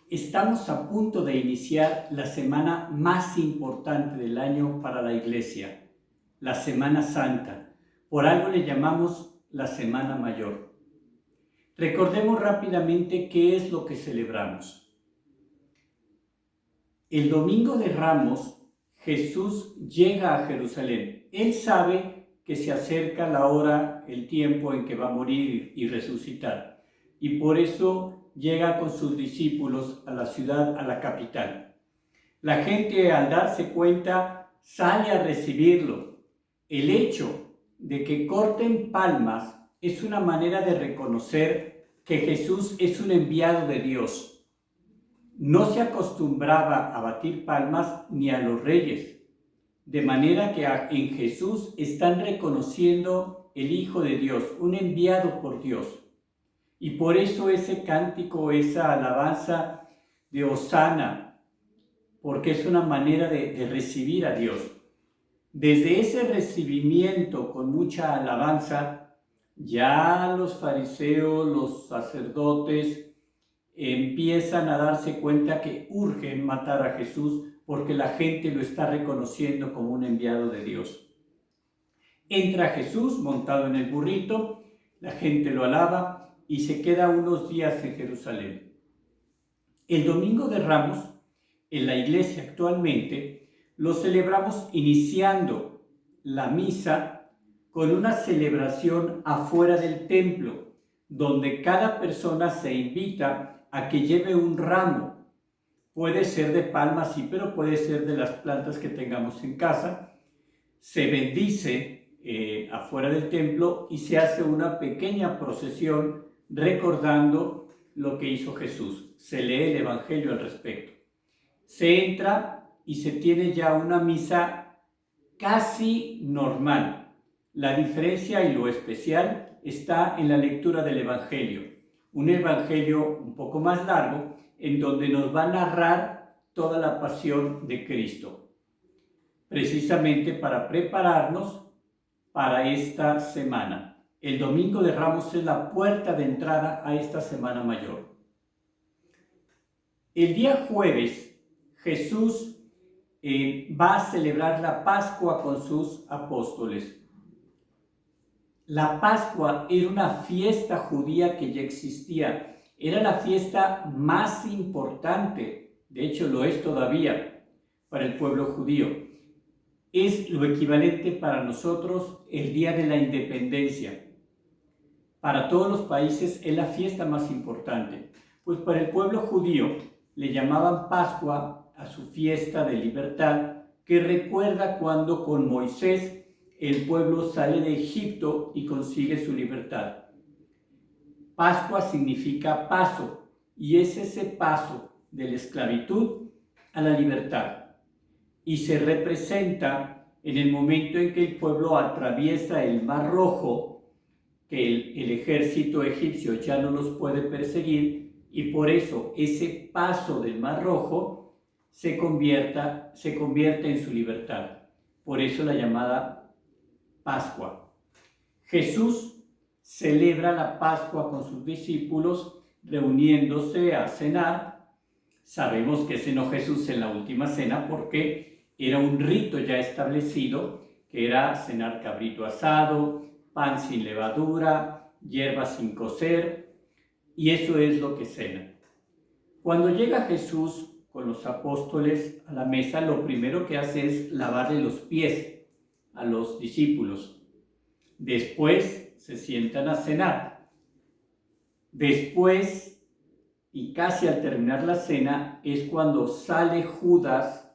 Estamos a punto de iniciar la semana más importante del año para la Iglesia, la Semana Santa. Por algo le llamamos la Semana Mayor. Recordemos rápidamente qué es lo que celebramos. El Domingo de Ramos, Jesús llega a Jerusalén. Él sabe que se acerca la hora, el tiempo en que va a morir y resucitar. Y por eso llega con sus discípulos a la ciudad, a la capital. La gente, al darse cuenta, sale a recibirlo. El hecho de que corten palmas es una manera de reconocer que Jesús es un enviado de Dios. No se acostumbraba a batir palmas ni a los reyes, de manera que en Jesús están reconociendo el Hijo de Dios, un enviado por Dios. Y por eso ese cántico, esa alabanza de Hosana, porque es una manera de recibir a Dios. Desde ese recibimiento con mucha alabanza, ya los fariseos, los sacerdotes, empiezan a darse cuenta que urge matar a Jesús porque la gente lo está reconociendo como un enviado de Dios. Entra Jesús montado en el burrito, la gente lo alaba y se queda unos días en Jerusalén. El Domingo de Ramos, en la iglesia actualmente, lo celebramos iniciando la misa con una celebración afuera del templo, donde cada persona se invita a que lleve un ramo. Puede ser de palmas, sí, pero puede ser de las plantas que tengamos en casa. Se bendice afuera del templo y se hace una pequeña procesión recordando lo que hizo Jesús. Se lee el Evangelio al respecto. Se entra y se tiene ya una misa casi normal. La diferencia y lo especial está en la lectura del Evangelio. Un Evangelio un poco más largo en donde nos va a narrar toda la pasión de Cristo, precisamente para prepararnos para esta semana. El Domingo de Ramos es la puerta de entrada a esta Semana Mayor. El día jueves, Jesús va a celebrar la Pascua con sus apóstoles. La Pascua era una fiesta judía que ya existía. Era la fiesta más importante, de hecho lo es todavía, para el pueblo judío. Es lo equivalente para nosotros el Día de la Independencia. Para todos los países es la fiesta más importante, pues para el pueblo judío le llamaban Pascua a su fiesta de libertad, que recuerda cuando con Moisés el pueblo sale de Egipto y consigue su libertad. Pascua significa paso, y es ese paso de la esclavitud a la libertad. Y se representa en el momento en que el pueblo atraviesa el Mar Rojo, que el ejército egipcio ya no los puede perseguir, y por eso ese paso del Mar Rojo se convierte en su libertad. Por eso la llamada Pascua. Jesús celebra la Pascua con sus discípulos, reuniéndose a cenar. Sabemos que cenó Jesús en la última cena porque era un rito ya establecido, que era cenar cabrito asado, pan sin levadura, hierbas sin cocer, y eso es lo que cena. Cuando llega Jesús con los apóstoles a la mesa, lo primero que hace es lavarle los pies a los discípulos. Después se sientan a cenar. Después, y casi al terminar la cena, es cuando sale Judas,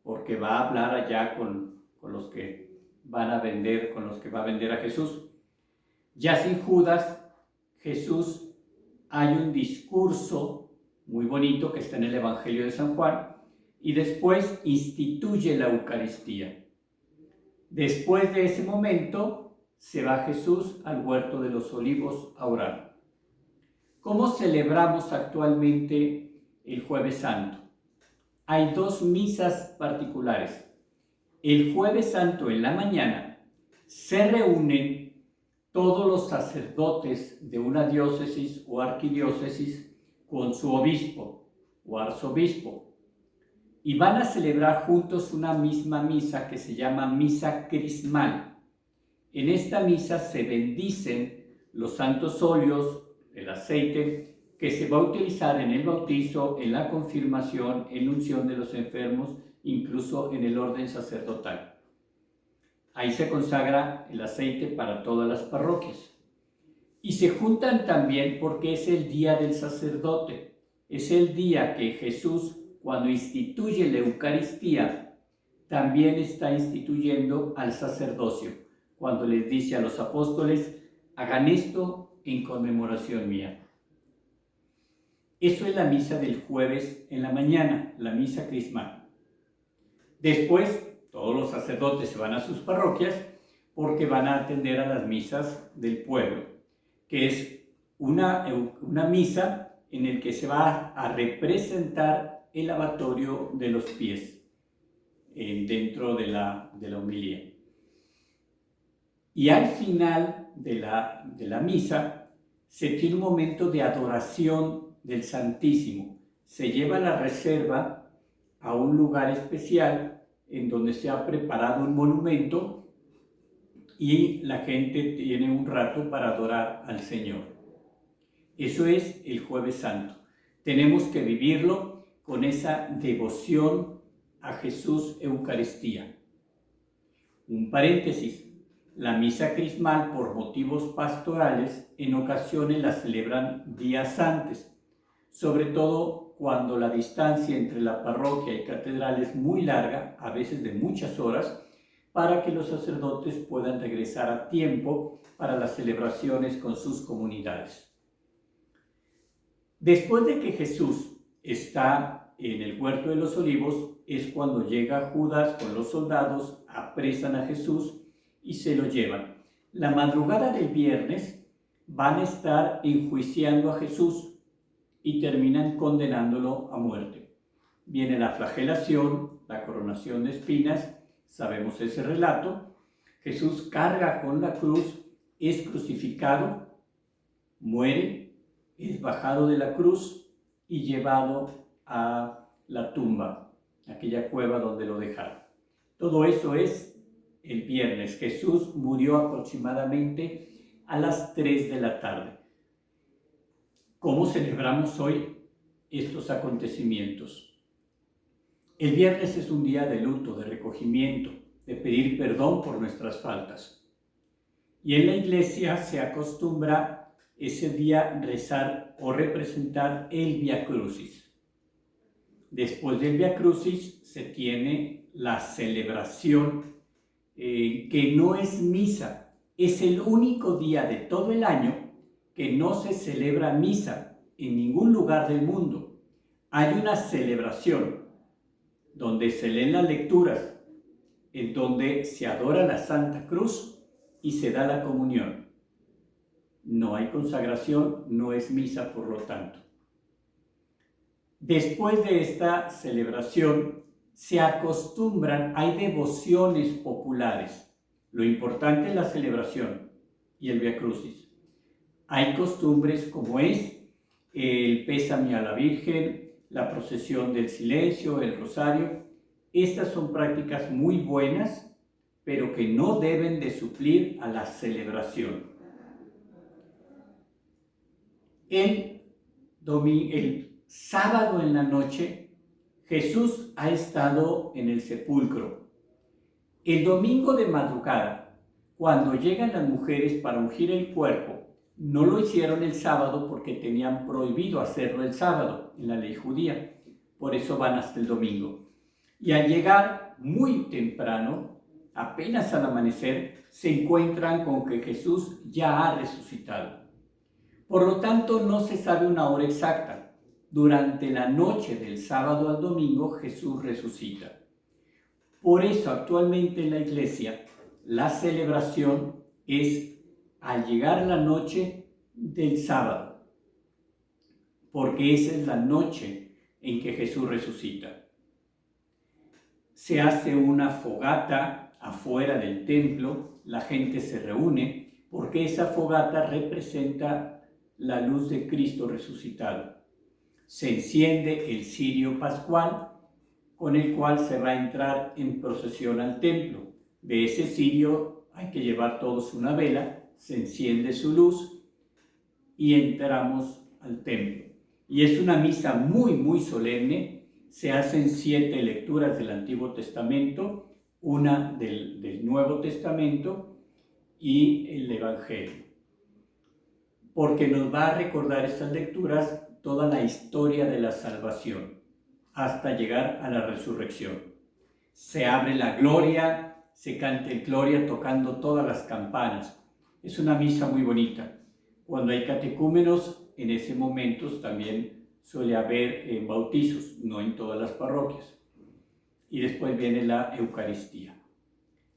porque va a hablar allá con los que van a vender, con los que va a vender a Jesús. Ya sin Judas, Jesús, hay un discurso muy bonito que está en el Evangelio de San Juan, y después instituye la Eucaristía. Después de ese momento, se va Jesús al huerto de los Olivos a orar. ¿Cómo celebramos actualmente el Jueves Santo? Hay dos misas particulares. El Jueves Santo en la mañana se reúnen todos los sacerdotes de una diócesis o arquidiócesis con su obispo. o arzobispo. Y van a celebrar juntos una misma misa que se llama misa crismal. En esta misa se bendicen los santos óleos, el aceite, que se va a utilizar en el bautizo, en la confirmación, en la unción de los enfermos, incluso en el orden sacerdotal. Ahí se consagra el aceite para todas las parroquias. Y se juntan también porque es el día del sacerdote. Es el día que Jesús, cuando instituye la Eucaristía, también está instituyendo al sacerdocio. Cuando les dice a los apóstoles, hagan esto en conmemoración mía. Eso es la misa del jueves en la mañana, la misa crismal. Después, todos los sacerdotes se van a sus parroquias porque van a atender a las misas del pueblo, que es una misa en la que se va a representar el lavatorio de los pies dentro de la homilía. Y al final de la misa se tiene un momento de adoración del Santísimo. Se lleva la reserva a un lugar especial en donde se ha preparado un monumento y la gente tiene un rato para adorar al Señor. Eso es el Jueves Santo. Tenemos que vivirlo con esa devoción a Jesús Eucaristía. Un paréntesis. La misa crismal, por motivos pastorales, en ocasiones la celebran días antes, sobre todo cuando la distancia entre la parroquia y catedral es muy larga, a veces de muchas horas, para que los sacerdotes puedan regresar a tiempo para las celebraciones con sus comunidades. Después de que Jesús está en el huerto de los olivos, es cuando llega Judas con los soldados, apresan a Jesús y se lo llevan. La madrugada del viernes van a estar enjuiciando a Jesús y terminan condenándolo a muerte. Viene la flagelación, la coronación de espinas, sabemos ese relato. Jesús carga con la cruz, es crucificado, muere, es bajado de la cruz y llevado a la tumba, aquella cueva donde lo dejaron. Todo eso es el viernes. Jesús murió aproximadamente a las 3 de la tarde. ¿Cómo celebramos hoy estos acontecimientos? El viernes es un día de luto, de recogimiento, de pedir perdón por nuestras faltas. Y en la iglesia se acostumbra ese día rezar o representar el Vía Crucis. Después del Vía Crucis se tiene la celebración que no es misa. Es el único día de todo el año que no se celebra misa en ningún lugar del mundo. Hay una celebración donde se leen las lecturas, en donde se adora la Santa Cruz y se da la comunión. No hay consagración, no es misa por lo tanto. Después de esta celebración se acostumbran, hay devociones populares. Lo importante es la celebración y el Vía Crucis. Hay costumbres como es el pésame a la Virgen, la procesión del silencio, el rosario. Estas son prácticas muy buenas, pero que no deben de suplir a la celebración. El sábado en la noche, Jesús ha estado en el sepulcro. El domingo de madrugada, cuando llegan las mujeres para ungir el cuerpo, no lo hicieron el sábado porque tenían prohibido hacerlo el sábado en la ley judía. Por eso van hasta el domingo. Y al llegar muy temprano, apenas al amanecer, se encuentran con que Jesús ya ha resucitado. Por lo tanto, no se sabe una hora exacta. Durante la noche del sábado al domingo, Jesús resucita. Por eso, actualmente en la iglesia, la celebración es al llegar la noche del sábado, porque esa es la noche en que Jesús resucita. Se hace una fogata afuera del templo, la gente se reúne, porque esa fogata representa la luz de Cristo resucitado. Se enciende el cirio pascual, con el cual se va a entrar en procesión al templo. De ese cirio hay que llevar todos una vela, se enciende su luz y entramos al templo. Y es una misa muy solemne. Se hacen 7 lecturas del Antiguo Testamento, una del Nuevo Testamento y el Evangelio, porque nos va a recordar estas lecturas toda la historia de la salvación hasta llegar a la resurrección. Se abre la gloria, se canta el gloria tocando todas las campanas. Es una misa muy bonita. Cuando hay catecúmenos, en ese momento también suele haber bautizos, no en todas las parroquias. Y después viene la Eucaristía.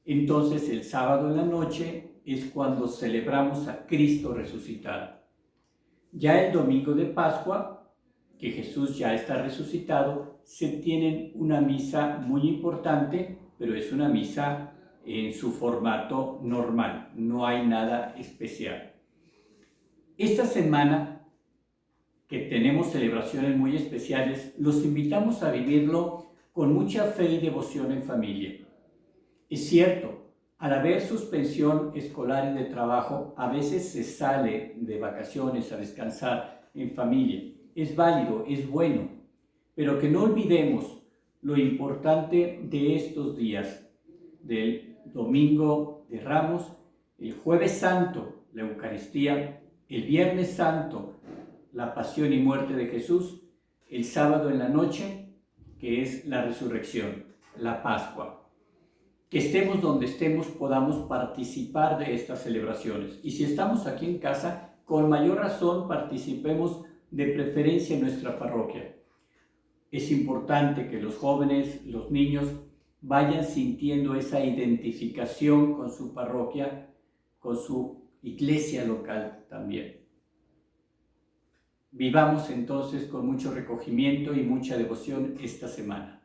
Entonces el sábado en la noche es cuando celebramos a Cristo resucitado. Ya el domingo de Pascua, que Jesús ya está resucitado, se tiene una misa muy importante, pero es una misa en su formato normal, no hay nada especial. Esta semana, que tenemos celebraciones muy especiales, los invitamos a vivirlo con mucha fe y devoción en familia. Es cierto, al haber suspensión escolar y de trabajo, a veces se sale de vacaciones a descansar en familia. Es válido, es bueno, pero que no olvidemos lo importante de estos días, del domingo de Ramos, el jueves santo, la Eucaristía, el viernes santo, la pasión y muerte de Jesús, el sábado en la noche, que es la resurrección, la Pascua. Que estemos donde estemos, podamos participar de estas celebraciones. Y si estamos aquí en casa, con mayor razón participemos de preferencia en nuestra parroquia. Es importante que los jóvenes, los niños, vayan sintiendo esa identificación con su parroquia, con su iglesia local también. Vivamos entonces con mucho recogimiento y mucha devoción esta semana.